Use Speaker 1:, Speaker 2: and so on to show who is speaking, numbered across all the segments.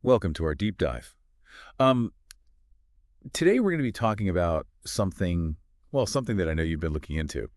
Speaker 1: Welcome to our deep dive. Um, Today we're going to be talking about something that I know you've been looking into,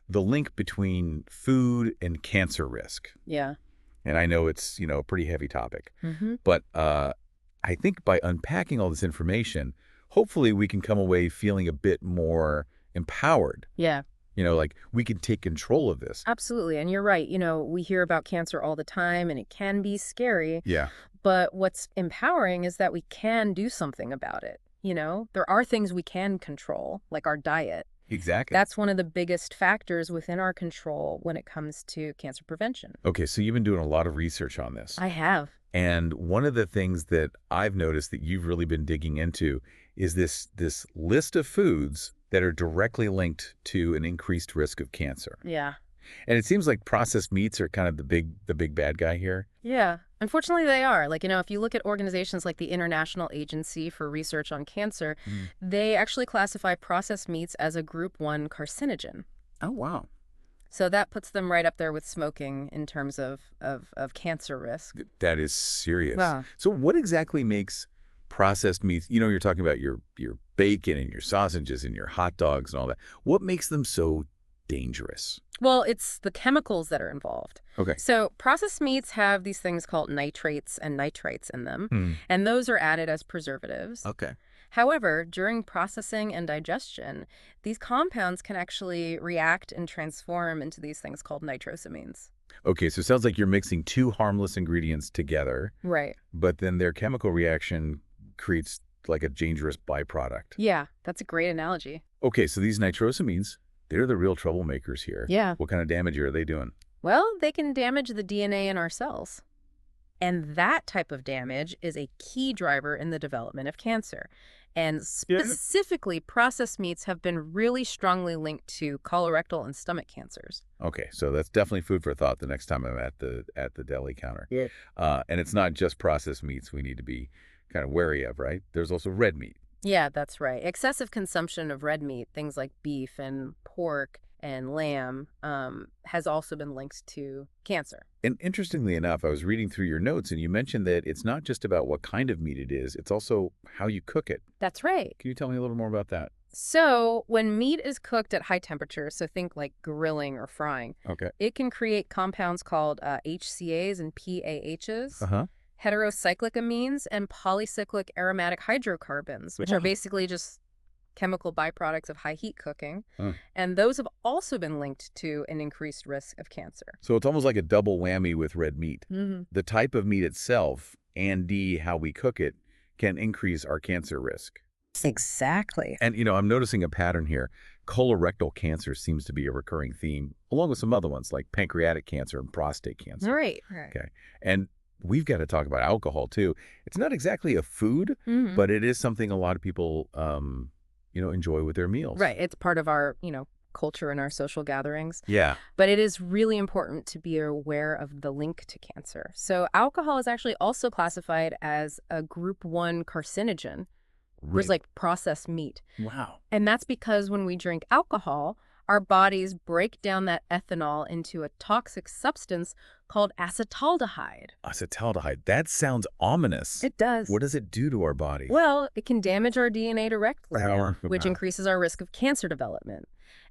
Speaker 1: the link between food and cancer risk.
Speaker 2: Yeah.
Speaker 1: And I know it's, a pretty heavy topic,
Speaker 2: Hmm.
Speaker 1: but I think by unpacking all this information, hopefully we can come away feeling a bit more empowered.
Speaker 2: Yeah,
Speaker 1: Like we can take control of this.
Speaker 2: absolutely. And you're right. We hear about cancer all the time and it can be scary,
Speaker 1: Yeah,
Speaker 2: but what's empowering is that we can do something about it. There are things we can control, like our diet.
Speaker 1: exactly.
Speaker 2: That's one of the biggest factors within our control when it comes to cancer prevention.
Speaker 1: Okay, so you've been doing a lot of research on this.
Speaker 2: I have.
Speaker 1: And one of the things that I've noticed that you've really been digging into is this list of foods that are directly linked to an increased risk of cancer.
Speaker 2: Yeah.
Speaker 1: And it seems like processed meats are kind of the big bad guy here.
Speaker 2: Yeah. Unfortunately, they are. If you look at organizations like the International Agency for Research on Cancer,
Speaker 1: Mm.
Speaker 2: they actually classify processed meats as a group 1 carcinogen.
Speaker 1: Oh, wow.
Speaker 2: So that puts them right up there with smoking in terms of cancer risk.
Speaker 1: That is serious.
Speaker 2: Wow.
Speaker 1: So what exactly makes processed meats, you're talking about your bacon and your sausages and your hot dogs and all that. What makes them so dangerous?
Speaker 2: Well, it's the chemicals that are involved.
Speaker 1: Okay.
Speaker 2: So processed meats have these things called nitrates and nitrites in them,
Speaker 1: Hmm.
Speaker 2: and those are added as preservatives.
Speaker 1: Okay.
Speaker 2: However, during processing and digestion, these compounds can actually react and transform into these things called nitrosamines.
Speaker 1: Okay, so it sounds like you're mixing two harmless ingredients together,
Speaker 2: Right.
Speaker 1: but then their chemical reaction creates like a dangerous byproduct.
Speaker 2: Yeah, that's a great analogy.
Speaker 1: Okay, so these nitrosamines, they're the real troublemakers here.
Speaker 2: Yeah.
Speaker 1: What kind of damage are they doing?
Speaker 2: Well, they can damage the DNA in our cells. And that type of damage is a key driver in the development of cancer. And
Speaker 1: Yeah.
Speaker 2: specifically, processed meats have been really strongly linked to colorectal and stomach cancers.
Speaker 1: Okay, so that's definitely food for thought the next time I'm at the deli counter.
Speaker 2: Yeah.
Speaker 1: And it's not just processed meats we need to be kind of wary of, right? There's also red meat.
Speaker 2: Yeah, that's right. Excessive consumption of red meat, things like beef and pork and lamb, has also been linked to cancer.
Speaker 1: And interestingly enough, I was reading through your notes and you mentioned that it's not just about what kind of meat it is, it's also how you cook it.
Speaker 2: That's right.
Speaker 1: Can you tell me a little more about that?
Speaker 2: So, when meat is cooked at high temperatures, so think like grilling or frying,
Speaker 1: Okay.
Speaker 2: it can create compounds called HCAs and PAHs,
Speaker 1: Uh-huh.
Speaker 2: heterocyclic amines, and polycyclic aromatic hydrocarbons, which are
Speaker 1: Wow.
Speaker 2: basically just chemical byproducts of high heat cooking.
Speaker 1: Huh.
Speaker 2: And those have also been linked to an increased risk of cancer.
Speaker 1: So it's almost like a double whammy with red meat.
Speaker 2: Hmm.
Speaker 1: The type of meat itself and how we cook it can increase our cancer risk.
Speaker 2: Exactly.
Speaker 1: And, I'm noticing a pattern here. Colorectal cancer seems to be a recurring theme, along with some other ones like pancreatic cancer and prostate cancer.
Speaker 2: Right. Right.
Speaker 1: Okay. And we've got to talk about alcohol, too. It's not exactly a food,
Speaker 2: Hmm.
Speaker 1: but it is something a lot of people, enjoy with their meals.
Speaker 2: Right. It's part of our, culture and our social gatherings.
Speaker 1: Yeah.
Speaker 2: But it is really important to be aware of the link to cancer. So alcohol is actually also classified as a group 1 carcinogen, which is
Speaker 1: Really?
Speaker 2: like processed meat.
Speaker 1: Wow.
Speaker 2: And that's because when we drink alcohol, our bodies break down that ethanol into a toxic substance called acetaldehyde.
Speaker 1: Acetaldehyde. That sounds ominous.
Speaker 2: It does.
Speaker 1: What does it do to our body?
Speaker 2: Well, it can damage our DNA directly,
Speaker 1: Wow.
Speaker 2: which
Speaker 1: Wow.
Speaker 2: increases our risk of cancer development.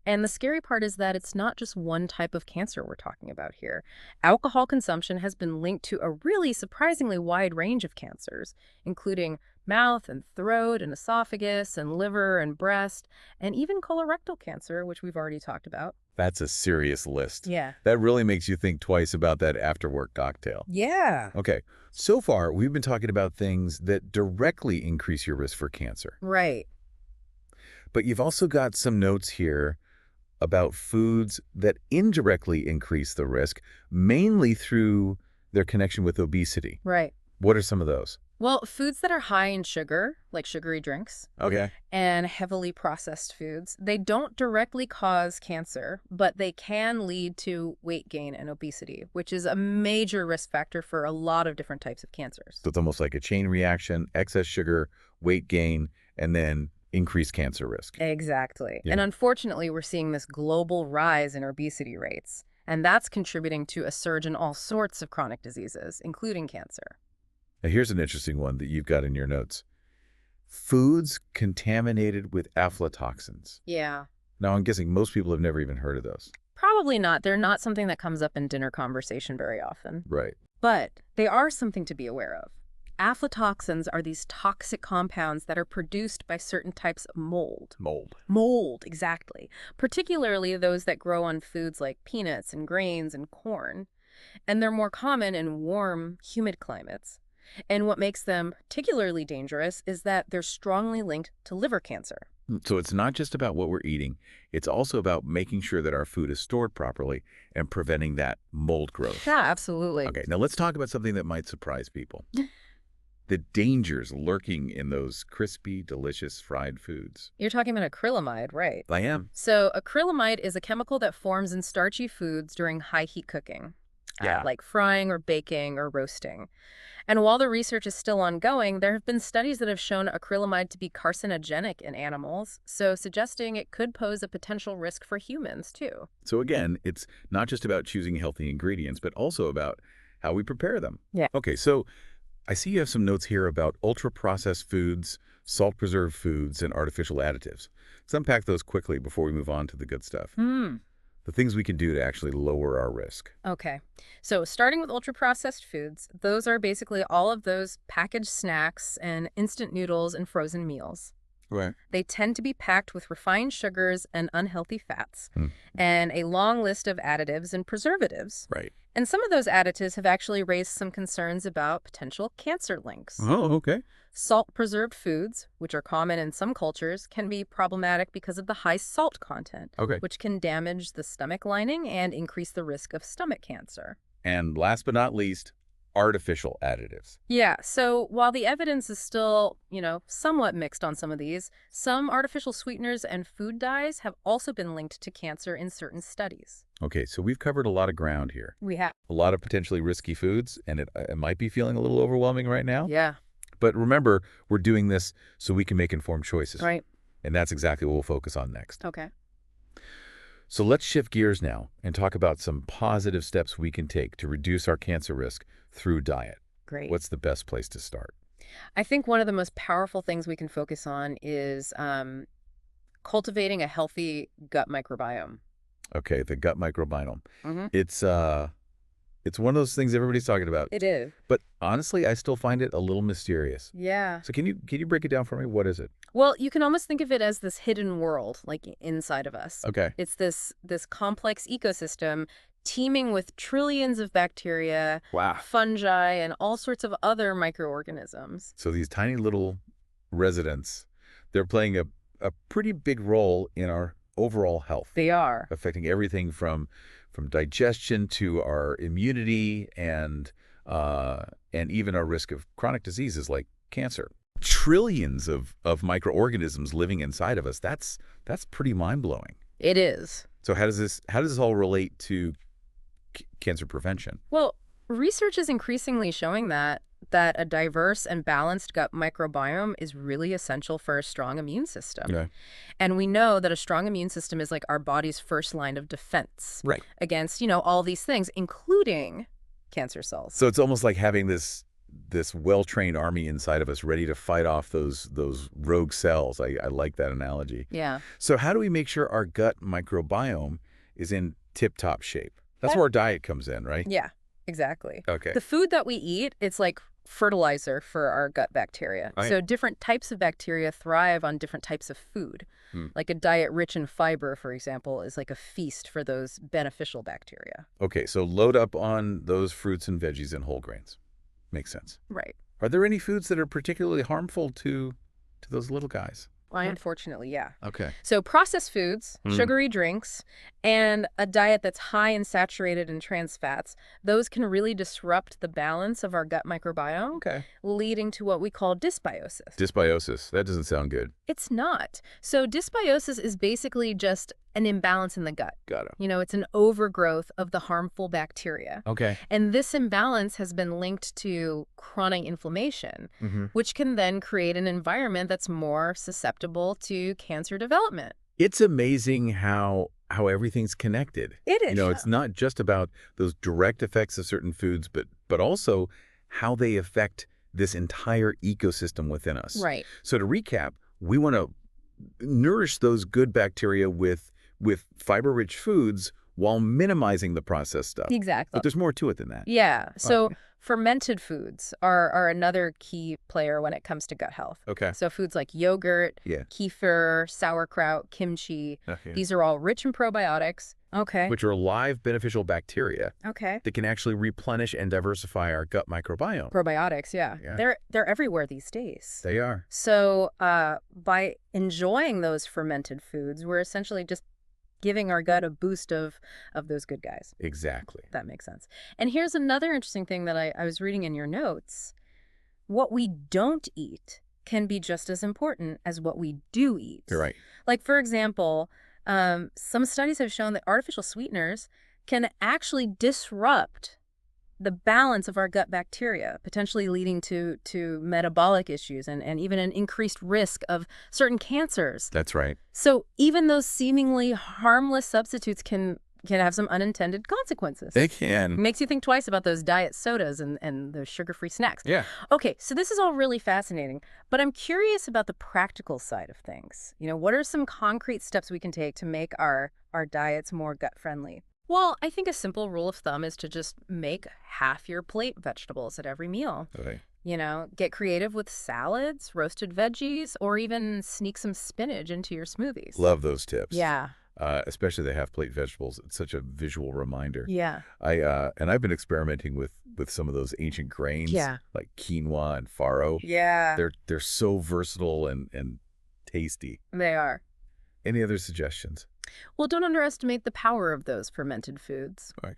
Speaker 2: And the scary part is that it's not just one type of cancer we're talking about here. Alcohol consumption has been linked to a really surprisingly wide range of cancers, including mouth and throat and esophagus and liver and breast, and even colorectal cancer, which we've already talked about.
Speaker 1: That's a serious list.
Speaker 2: Yeah.
Speaker 1: That really makes you think twice about that after-work cocktail.
Speaker 2: Yeah.
Speaker 1: Okay, so far we've been talking about things that directly increase your risk for cancer.
Speaker 2: Right.
Speaker 1: But you've also got some notes here about foods that indirectly increase the risk, mainly through their connection with obesity.
Speaker 2: Right.
Speaker 1: What are some of those?
Speaker 2: Well, foods that are high in sugar, like sugary drinks,
Speaker 1: Okay.
Speaker 2: and heavily processed foods, they don't directly cause cancer, but they can lead to weight gain and obesity, which is a major risk factor for a lot of different types of cancers.
Speaker 1: So it's almost like a chain reaction, excess sugar, weight gain, and then increased cancer risk.
Speaker 2: Exactly.
Speaker 1: Yeah.
Speaker 2: And unfortunately, we're seeing this global rise in obesity rates, and that's contributing to a surge in all sorts of chronic diseases, including cancer.
Speaker 1: Now, here's an interesting one that you've got in your notes. Foods contaminated with aflatoxins.
Speaker 2: Yeah.
Speaker 1: Now, I'm guessing most people have never even heard of those.
Speaker 2: Probably not. They're not something that comes up in dinner conversation very often.
Speaker 1: Right.
Speaker 2: But they are something to be aware of. Aflatoxins are these toxic compounds that are produced by certain types of mold.
Speaker 1: Mold.
Speaker 2: Mold, exactly. Particularly those that grow on foods like peanuts and grains and corn. And they're more common in warm, humid climates. And what makes them particularly dangerous is that they're strongly linked to liver cancer.
Speaker 1: So it's not just about what we're eating. It's also about making sure that our food is stored properly and preventing that mold growth.
Speaker 2: Yeah, absolutely.
Speaker 1: Okay, now let's talk about something that might surprise people. The dangers lurking in those crispy, delicious fried foods.
Speaker 2: You're talking about acrylamide, right?
Speaker 1: I am.
Speaker 2: So acrylamide is a chemical that forms in starchy foods during high heat cooking,
Speaker 1: Yeah.
Speaker 2: like frying or baking or roasting. And while the research is still ongoing, there have been studies that have shown acrylamide to be carcinogenic in animals, so suggesting it could pose a potential risk for humans, too.
Speaker 1: So again, it's not just about choosing healthy ingredients, but also about how we prepare them.
Speaker 2: Yeah.
Speaker 1: Okay, so I see you have some notes here about ultra-processed foods, salt-preserved foods, and artificial additives. Let's unpack those quickly before we move on to the good stuff. The things we can do to actually lower our risk.
Speaker 2: Okay. So starting with ultra-processed foods, those are basically all of those packaged snacks and instant noodles and frozen meals.
Speaker 1: Right.
Speaker 2: They tend to be packed with refined sugars and unhealthy fats, and a long list of additives and preservatives.
Speaker 1: Right.
Speaker 2: And some of those additives have actually raised some concerns about potential cancer links.
Speaker 1: Oh, okay.
Speaker 2: Salt-preserved foods, which are common in some cultures, can be problematic because of the high salt content,
Speaker 1: Okay.
Speaker 2: which can damage the stomach lining and increase the risk of stomach cancer.
Speaker 1: And last but not least, artificial additives.
Speaker 2: Yeah, so while the evidence is still, somewhat mixed on some of these, some artificial sweeteners and food dyes have also been linked to cancer in certain studies.
Speaker 1: Okay, so we've covered a lot of ground here.
Speaker 2: We have.
Speaker 1: A lot of potentially risky foods, and it might be feeling a little overwhelming right now.
Speaker 2: Yeah.
Speaker 1: But remember, we're doing this so we can make informed choices.
Speaker 2: Right.
Speaker 1: And that's exactly what we'll focus on next.
Speaker 2: Okay.
Speaker 1: So let's shift gears now and talk about some positive steps we can take to reduce our cancer risk through diet.
Speaker 2: Great.
Speaker 1: What's the best place to start?
Speaker 2: I think one of the most powerful things we can focus on is cultivating a healthy gut microbiome.
Speaker 1: Okay, the gut microbiome.
Speaker 2: Mm-hmm.
Speaker 1: It's one of those things everybody's talking about.
Speaker 2: It is.
Speaker 1: But honestly, I still find it a little mysterious.
Speaker 2: Yeah.
Speaker 1: So can you break it down for me? What is it?
Speaker 2: Well, you can almost think of it as this hidden world, like inside of us.
Speaker 1: Okay.
Speaker 2: It's this complex ecosystem teeming with trillions of bacteria,
Speaker 1: Wow.
Speaker 2: fungi, and all sorts of other microorganisms.
Speaker 1: So these tiny little residents, they're playing a pretty big role in our overall health.
Speaker 2: They are.
Speaker 1: Affecting everything from digestion to our immunity and even our risk of chronic diseases like cancer. Trillions of microorganisms living inside of us. That's pretty mind-blowing.
Speaker 2: It is.
Speaker 1: So how does this all relate to cancer prevention?
Speaker 2: Well, research is increasingly showing that a diverse and balanced gut microbiome is really essential for a strong immune system.
Speaker 1: Okay.
Speaker 2: And we know that a strong immune system is like our body's first line of defense
Speaker 1: Right.
Speaker 2: against, all these things, including cancer cells.
Speaker 1: So it's almost like having this well-trained army inside of us ready to fight off those rogue cells. I like that analogy.
Speaker 2: Yeah.
Speaker 1: So how do we make sure our gut microbiome is in tip-top shape? That's where our diet comes in, right?
Speaker 2: Yeah, exactly.
Speaker 1: Okay.
Speaker 2: The food that we eat, it's like fertilizer for our gut bacteria.
Speaker 1: Right.
Speaker 2: So different types of bacteria thrive on different types of food. Like a diet rich in fiber, for example, is like a feast for those beneficial bacteria.
Speaker 1: Okay, so load up on those fruits and veggies and whole grains. Makes sense.
Speaker 2: Right.
Speaker 1: Are there any foods that are particularly harmful to those little guys?
Speaker 2: Unfortunately, yeah.
Speaker 1: Okay.
Speaker 2: So processed foods, sugary drinks, and a diet that's high in saturated and trans fats, those can really disrupt the balance of our gut microbiome,
Speaker 1: Okay.
Speaker 2: leading to what we call dysbiosis.
Speaker 1: Dysbiosis. That doesn't sound good.
Speaker 2: It's not. So dysbiosis is basically just an imbalance in the gut.
Speaker 1: Got it.
Speaker 2: It's an overgrowth of the harmful bacteria.
Speaker 1: Okay.
Speaker 2: And this imbalance has been linked to chronic inflammation, which can then create an environment that's more susceptible to cancer development.
Speaker 1: It's amazing how everything's connected.
Speaker 2: It is.
Speaker 1: It's not just about those direct effects of certain foods, but also how they affect this entire ecosystem within us.
Speaker 2: Right.
Speaker 1: So to recap, we want to nourish those good bacteria with fiber-rich foods while minimizing the processed stuff.
Speaker 2: Exactly.
Speaker 1: But there's more to it than that.
Speaker 2: Yeah. So
Speaker 1: Okay.
Speaker 2: fermented foods are another key player when it comes to gut health.
Speaker 1: Okay.
Speaker 2: So foods like yogurt,
Speaker 1: Yeah.
Speaker 2: kefir, sauerkraut, kimchi,
Speaker 1: Okay.
Speaker 2: these are all rich in probiotics. Okay.
Speaker 1: Which are live beneficial bacteria
Speaker 2: Okay.
Speaker 1: that can actually replenish and diversify our gut microbiome.
Speaker 2: Probiotics, yeah.
Speaker 1: Yeah.
Speaker 2: They're everywhere these days.
Speaker 1: They are.
Speaker 2: So by enjoying those fermented foods, we're essentially just giving our gut a boost of those good guys.
Speaker 1: Exactly.
Speaker 2: That makes sense. And here's another interesting thing that I was reading in your notes. What we don't eat can be just as important as what we do eat.
Speaker 1: You're right.
Speaker 2: Like, for example, some studies have shown that artificial sweeteners can actually disrupt the balance of our gut bacteria, potentially leading to metabolic issues and even an increased risk of certain cancers.
Speaker 1: That's right.
Speaker 2: So even those seemingly harmless substitutes can have some unintended consequences.
Speaker 1: They can.
Speaker 2: Makes you think twice about those diet sodas and those sugar-free snacks.
Speaker 1: Yeah.
Speaker 2: Okay, so this is all really fascinating, but I'm curious about the practical side of things. What are some concrete steps we can take to make our diets more gut-friendly? Well, I think a simple rule of thumb is to just make half your plate vegetables at every meal.
Speaker 1: Okay.
Speaker 2: Get creative with salads, roasted veggies, or even sneak some spinach into your smoothies.
Speaker 1: Love those tips.
Speaker 2: Yeah.
Speaker 1: Especially the half-plate vegetables. It's such a visual reminder.
Speaker 2: Yeah.
Speaker 1: I've been experimenting with some of those ancient grains,
Speaker 2: Yeah.
Speaker 1: like quinoa and farro.
Speaker 2: Yeah.
Speaker 1: They're so versatile and tasty.
Speaker 2: They are.
Speaker 1: Any other suggestions?
Speaker 2: Well, don't underestimate the power of those fermented foods.
Speaker 1: Right.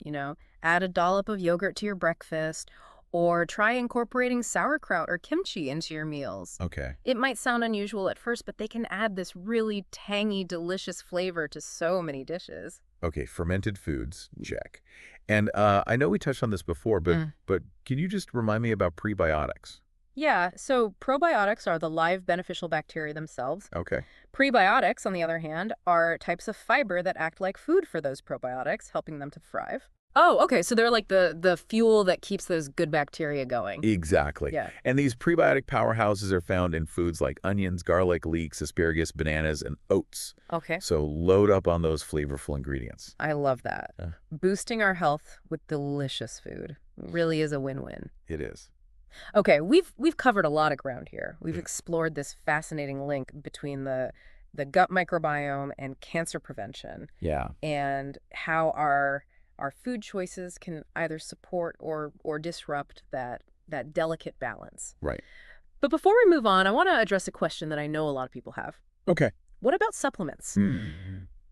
Speaker 2: Add a dollop of yogurt to your breakfast, or try incorporating sauerkraut or kimchi into your meals.
Speaker 1: Okay.
Speaker 2: It might sound unusual at first, but they can add this really tangy, delicious flavor to so many dishes.
Speaker 1: Okay, fermented foods, check. And I know we touched on this before, but can you just remind me about prebiotics?
Speaker 2: Yeah, so probiotics are the live beneficial bacteria themselves.
Speaker 1: Okay.
Speaker 2: Prebiotics, on the other hand, are types of fiber that act like food for those probiotics, helping them to thrive. Oh, okay, so they're like the fuel that keeps those good bacteria going.
Speaker 1: Exactly.
Speaker 2: Yeah.
Speaker 1: And these prebiotic powerhouses are found in foods like onions, garlic, leeks, asparagus, bananas, and oats.
Speaker 2: Okay.
Speaker 1: So load up on those flavorful ingredients.
Speaker 2: I love that. Boosting our health with delicious food really is a win-win.
Speaker 1: It is.
Speaker 2: Okay, we've covered a lot of ground here. We've explored this fascinating link between the gut microbiome and cancer prevention.
Speaker 1: Yeah.
Speaker 2: And how our food choices can either support or disrupt that delicate balance.
Speaker 1: Right.
Speaker 2: But before we move on, I want to address a question that I know a lot of people have.
Speaker 1: Okay.
Speaker 2: What about supplements?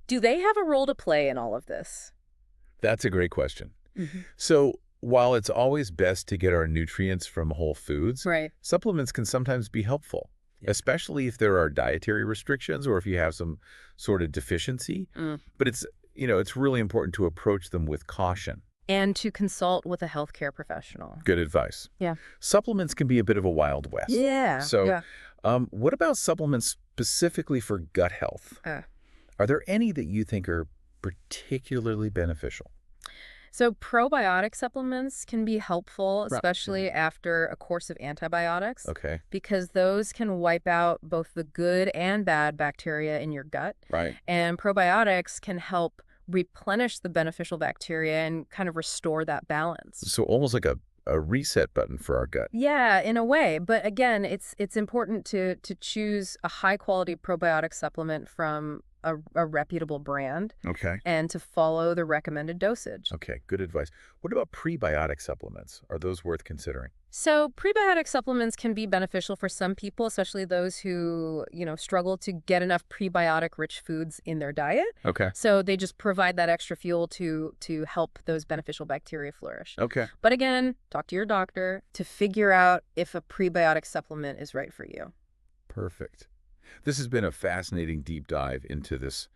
Speaker 2: Do they have a role to play in all of this?
Speaker 1: That's a great question. So while it's always best to get our nutrients from whole foods,
Speaker 2: Right.
Speaker 1: supplements can sometimes be helpful, especially if there are dietary restrictions or if you have some sort of deficiency. But it's really important to approach them with caution.
Speaker 2: And to consult with a healthcare professional.
Speaker 1: Good advice.
Speaker 2: Yeah.
Speaker 1: Supplements can be a bit of a Wild West.
Speaker 2: Yeah.
Speaker 1: So what about supplements specifically for gut health? Are there any that you think are particularly beneficial?
Speaker 2: So probiotic supplements can be helpful, especially after a course of antibiotics.
Speaker 1: Okay.
Speaker 2: Because those can wipe out both the good and bad bacteria in your gut.
Speaker 1: Right.
Speaker 2: And probiotics can help replenish the beneficial bacteria and kind of restore that balance.
Speaker 1: So almost like a reset button for our gut.
Speaker 2: Yeah, in a way. But again, it's important to choose a high-quality probiotic supplement from a reputable brand.
Speaker 1: Okay.
Speaker 2: And to follow the recommended dosage.
Speaker 1: Okay, good advice. What about prebiotic supplements? Are those worth considering?
Speaker 2: So prebiotic supplements can be beneficial for some people, especially those who, struggle to get enough prebiotic-rich foods in their diet.
Speaker 1: Okay.
Speaker 2: So they just provide that extra fuel to help those beneficial bacteria flourish.
Speaker 1: Okay.
Speaker 2: But again, talk to your doctor to figure out if a prebiotic supplement is right for you.
Speaker 1: Perfect. This has been a fascinating deep dive into this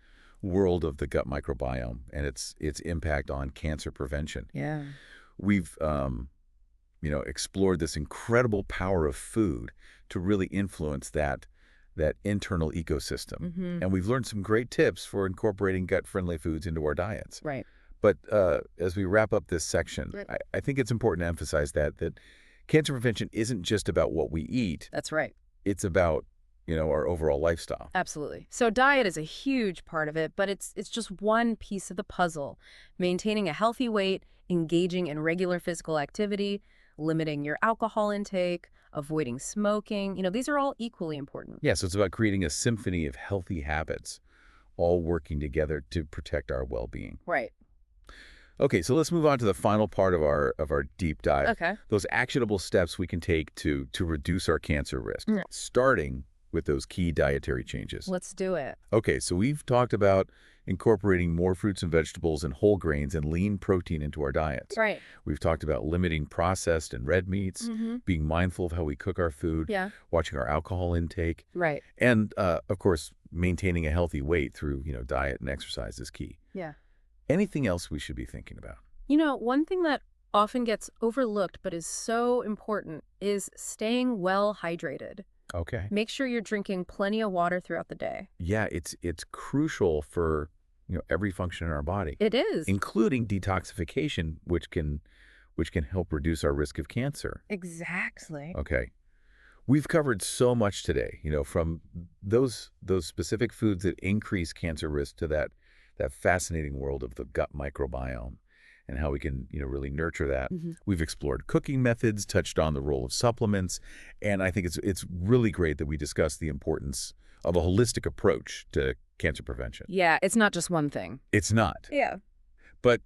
Speaker 1: world of the gut microbiome and its impact on cancer prevention.
Speaker 2: Yeah.
Speaker 1: We've explored this incredible power of food to really influence that internal ecosystem. And we've learned some great tips for incorporating gut-friendly foods into our diets.
Speaker 2: Right.
Speaker 1: But as we wrap up this section, I think it's important to emphasize that Cancer prevention isn't just about what we eat.
Speaker 2: That's right.
Speaker 1: It's about, our overall lifestyle.
Speaker 2: Absolutely. So diet is a huge part of it, but it's just one piece of the puzzle. Maintaining a healthy weight, engaging in regular physical activity, limiting your alcohol intake, avoiding smoking, these are all equally important.
Speaker 1: Yeah, so it's about creating a symphony of healthy habits, all working together to protect our well-being.
Speaker 2: Right.
Speaker 1: Okay, so let's move on to the final part of our deep dive.
Speaker 2: Okay.
Speaker 1: Those actionable steps we can take to reduce our cancer risk,
Speaker 2: Mm.
Speaker 1: starting with those key dietary changes.
Speaker 2: Let's do it.
Speaker 1: Okay, so we've talked about incorporating more fruits and vegetables and whole grains and lean protein into our diets.
Speaker 2: Right.
Speaker 1: We've talked about limiting processed and red meats, being mindful of how we cook our food,
Speaker 2: Yeah.
Speaker 1: watching our alcohol intake,
Speaker 2: Right.
Speaker 1: and, of course, maintaining a healthy weight through, diet and exercise is key.
Speaker 2: Yeah.
Speaker 1: Anything else we should be thinking about?
Speaker 2: One thing that often gets overlooked but is so important is staying well hydrated.
Speaker 1: Okay.
Speaker 2: Make sure you're drinking plenty of water throughout the day.
Speaker 1: Yeah, it's crucial for, every function in our body,
Speaker 2: It is.
Speaker 1: including detoxification, which can help reduce our risk of cancer.
Speaker 2: Exactly.
Speaker 1: Okay. We've covered so much today, from those specific foods that increase cancer risk to that fascinating world of the gut microbiome and how we can, really nurture that. We've explored cooking methods, touched on the role of supplements, and I think it's really great that we discussed the importance of a holistic approach to cancer prevention.
Speaker 2: Yeah, it's not just one thing.
Speaker 1: It's not.
Speaker 2: Yeah.
Speaker 1: But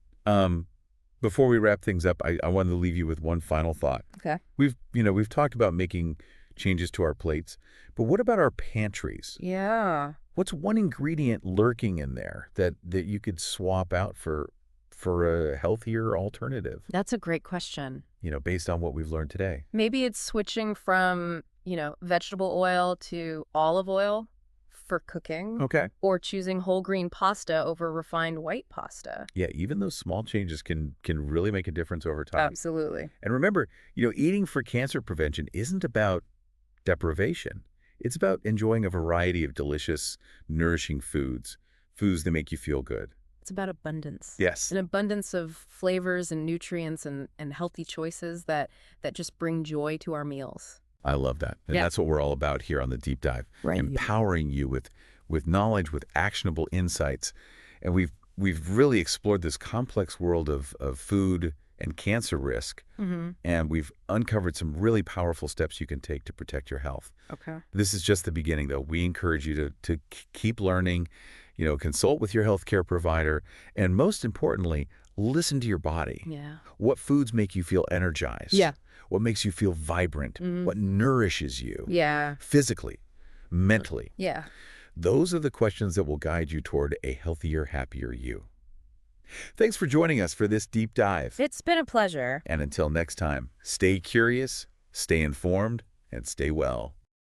Speaker 1: before we wrap things up, I wanted to leave you with one final thought.
Speaker 2: Okay.
Speaker 1: We've talked about making changes to our plates, but what about our pantries?
Speaker 2: Yeah.
Speaker 1: What's one ingredient lurking in there that you could swap out for a healthier alternative,
Speaker 2: That's a great question.
Speaker 1: based on what we've learned today?
Speaker 2: Maybe it's switching from, vegetable oil to olive oil for cooking.
Speaker 1: Okay.
Speaker 2: Or choosing whole grain pasta over refined white pasta.
Speaker 1: Yeah, even those small changes can really make a difference over time.
Speaker 2: Absolutely.
Speaker 1: And remember, eating for cancer prevention isn't about deprivation. It's about enjoying a variety of delicious, nourishing foods that make you feel good.
Speaker 2: It's about abundance.
Speaker 1: Yes.
Speaker 2: An abundance of flavors and nutrients and healthy choices that just bring joy to our meals.
Speaker 1: I love that. And
Speaker 2: Yeah.
Speaker 1: that's what we're all about here on the Deep Dive.
Speaker 2: Right.
Speaker 1: Empowering you with knowledge, with actionable insights. And we've really explored this complex world of food and cancer risk. And we've uncovered some really powerful steps you can take to protect your health.
Speaker 2: Okay.
Speaker 1: This is just the beginning, though. We encourage you to keep learning, consult with your healthcare provider, and most importantly, listen to your body.
Speaker 2: Yeah.
Speaker 1: What foods make you feel energized?
Speaker 2: Yeah.
Speaker 1: What makes you feel vibrant? What nourishes you?
Speaker 2: Yeah.
Speaker 1: Physically, mentally.
Speaker 2: Yeah.
Speaker 1: Those are the questions that will guide you toward a healthier, happier you. Thanks for joining us for this deep dive.
Speaker 2: It's been a pleasure.
Speaker 1: And until next time, stay curious, stay informed, and stay well.